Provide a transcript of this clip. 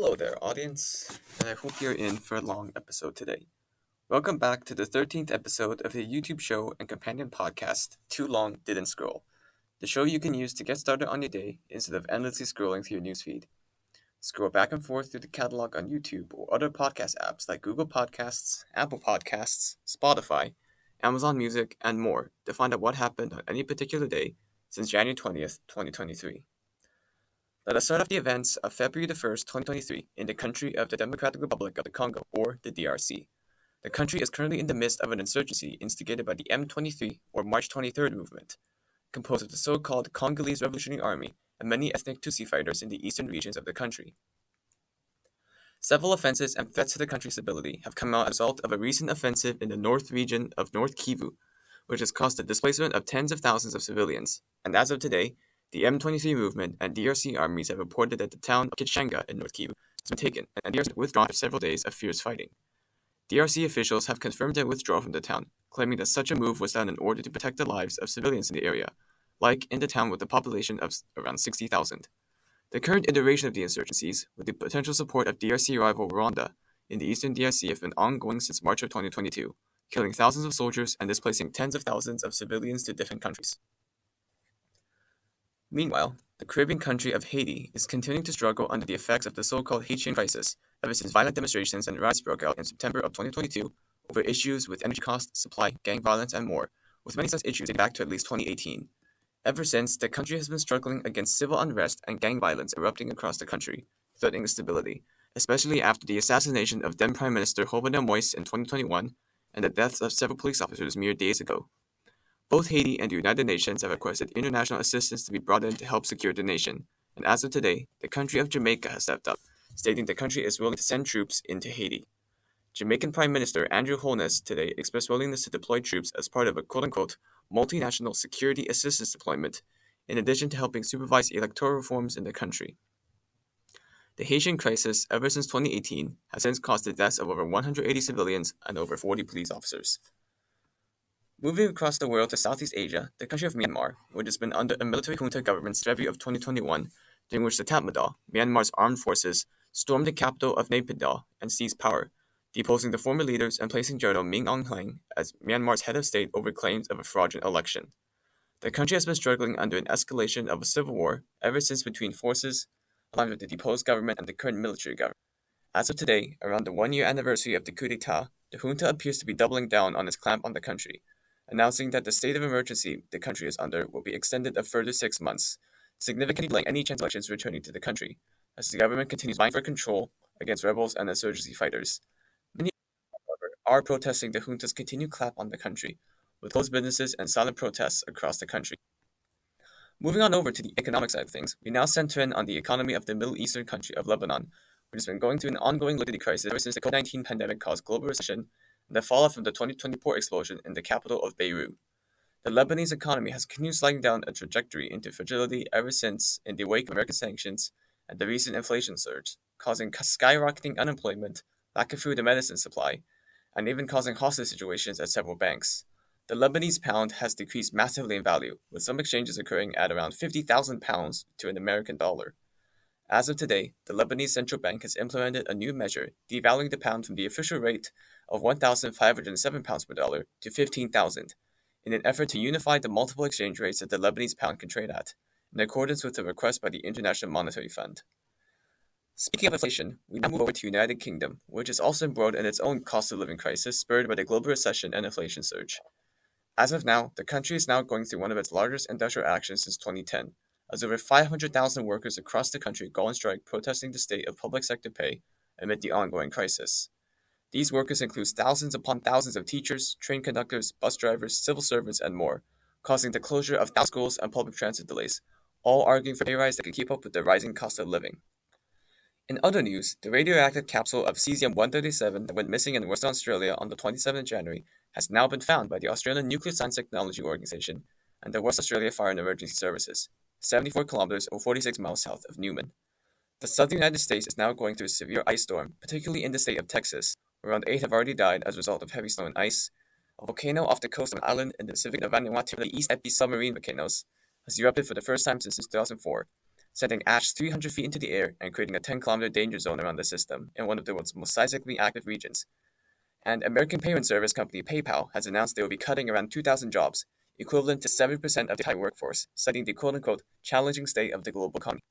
Hello there, audience, and I hope you're in for a long episode today. Welcome back to the 13th episode of the YouTube show and companion podcast, Too Long Didn't Scroll, the show you can use to get started on your day instead of endlessly scrolling through your newsfeed. Scroll back and forth through the catalog on YouTube or other podcast apps like Google Podcasts, Apple Podcasts, Spotify, Amazon Music, and more to find out what happened on any particular day since January 20th, 2023. Let us start off the events of February the 1st, 2023, in the country of the Democratic Republic of the Congo, or the DRC. The country is currently in the midst of an insurgency instigated by the M23 or March 23rd movement, composed of the so-called Congolese Revolutionary Army and many ethnic Tutsi fighters in the eastern regions of the country. Several offenses and threats to the country's stability have come out as a result of a recent offensive in the north region of North Kivu, which has caused the displacement of tens of thousands of civilians, and as of today, the M23 Movement and DRC armies have reported that the town of Kitshanga in North Kivu has been taken, and DRC has withdrawn after several days of fierce fighting. DRC officials have confirmed their withdrawal from the town, claiming that such a move was done in order to protect the lives of civilians in the area, like in the town with a population of around 60,000. The current iteration of the insurgencies, with the potential support of DRC rival Rwanda in the eastern DRC, have been ongoing since March of 2022, killing thousands of soldiers and displacing tens of thousands of civilians to different countries. Meanwhile, the Caribbean country of Haiti is continuing to struggle under the effects of the so-called Haitian crisis ever since violent demonstrations and riots broke out in September of 2022 over issues with energy costs, supply, gang violence, and more, with many such issues dating back to at least 2018. Ever since, the country has been struggling against civil unrest and gang violence erupting across the country, threatening stability, especially after the assassination of then Prime Minister Jovenel Moïse in 2021 and the deaths of several police officers mere days ago. Both Haiti and the United Nations have requested international assistance to be brought in to help secure the nation, and as of today, the country of Jamaica has stepped up, stating the country is willing to send troops into Haiti. Jamaican Prime Minister Andrew Holness today expressed willingness to deploy troops as part of a quote-unquote multinational security assistance deployment, in addition to helping supervise electoral reforms in the country. The Haitian crisis, ever since 2018, has since caused the deaths of over 180 civilians and over 40 police officers. Moving across the world to Southeast Asia, the country of Myanmar, which has been under a military junta government since February of 2021, during which the Tatmadaw, Myanmar's armed forces, stormed the capital of Naypyidaw and seized power, deposing the former leaders and placing General Min Aung Hlaing as Myanmar's head of state over claims of a fraudulent election. The country has been struggling under an escalation of a civil war ever since between forces aligned with the deposed government and the current military government. As of today, around the one-year anniversary of the coup d'etat, the junta appears to be doubling down on its clamp on the country, announcing that the state of emergency the country is under will be extended a further 6 months, significantly delaying any chance of elections returning to the country, as the government continues vying for control against rebels and insurgency fighters. Many, however, are protesting the junta's continued clap on the country, with closed businesses and silent protests across the country. Moving on over to the economic side of things, we now center in on the economy of the Middle Eastern country of Lebanon, which has been going through an ongoing liquidity crisis ever since the COVID-19 pandemic caused global recession and the fallout from the 2024 explosion in the capital of Beirut. The Lebanese economy has continued sliding down a trajectory into fragility ever since, in the wake of American sanctions and the recent inflation surge, causing skyrocketing unemployment, lack of food and medicine supply, and even causing hostage situations at several banks. The Lebanese pound has decreased massively in value, with some exchanges occurring at around 50,000 pounds to an American dollar. As of today, the Lebanese central bank has implemented a new measure devaluing the pound from the official rate of 1,507 pounds per dollar to 15,000 in an effort to unify the multiple exchange rates that the Lebanese pound can trade at, in accordance with the request by the International Monetary Fund. Speaking of inflation, we now move over to the United Kingdom, which is also embroiled in its own cost of living crisis spurred by the global recession and inflation surge. As of now, the country is now going through one of its largest industrial actions since 2010, as over 500,000 workers across the country go on strike protesting the state of public sector pay amid the ongoing crisis. These workers include thousands upon thousands of teachers, train conductors, bus drivers, civil servants, and more, causing the closure of thousands of schools and public transit delays, all arguing for pay rise that can keep up with the rising cost of living. In other news, the radioactive capsule of cesium-137 that went missing in Western Australia on the 27th of January has now been found by the Australian Nuclear Science Technology Organisation and the West Australia Fire and Emergency Services, 74 kilometers or 46 miles south of Newman. The southern United States is now going through a severe ice storm, particularly in the state of Texas, where around 8 have already died as a result of heavy snow and ice. A volcano off the coast of an island in the Pacific of Vanuatu, the East Epi submarine volcanoes, has erupted for the first time since 2004, sending ash 300 feet into the air and creating a 10-kilometer danger zone around the system in one of the world's most seismically active regions. And American payment service company PayPal has announced they will be cutting around 2,000 jobs, equivalent to 7% of the entire workforce, citing the quote-unquote challenging state of the global economy.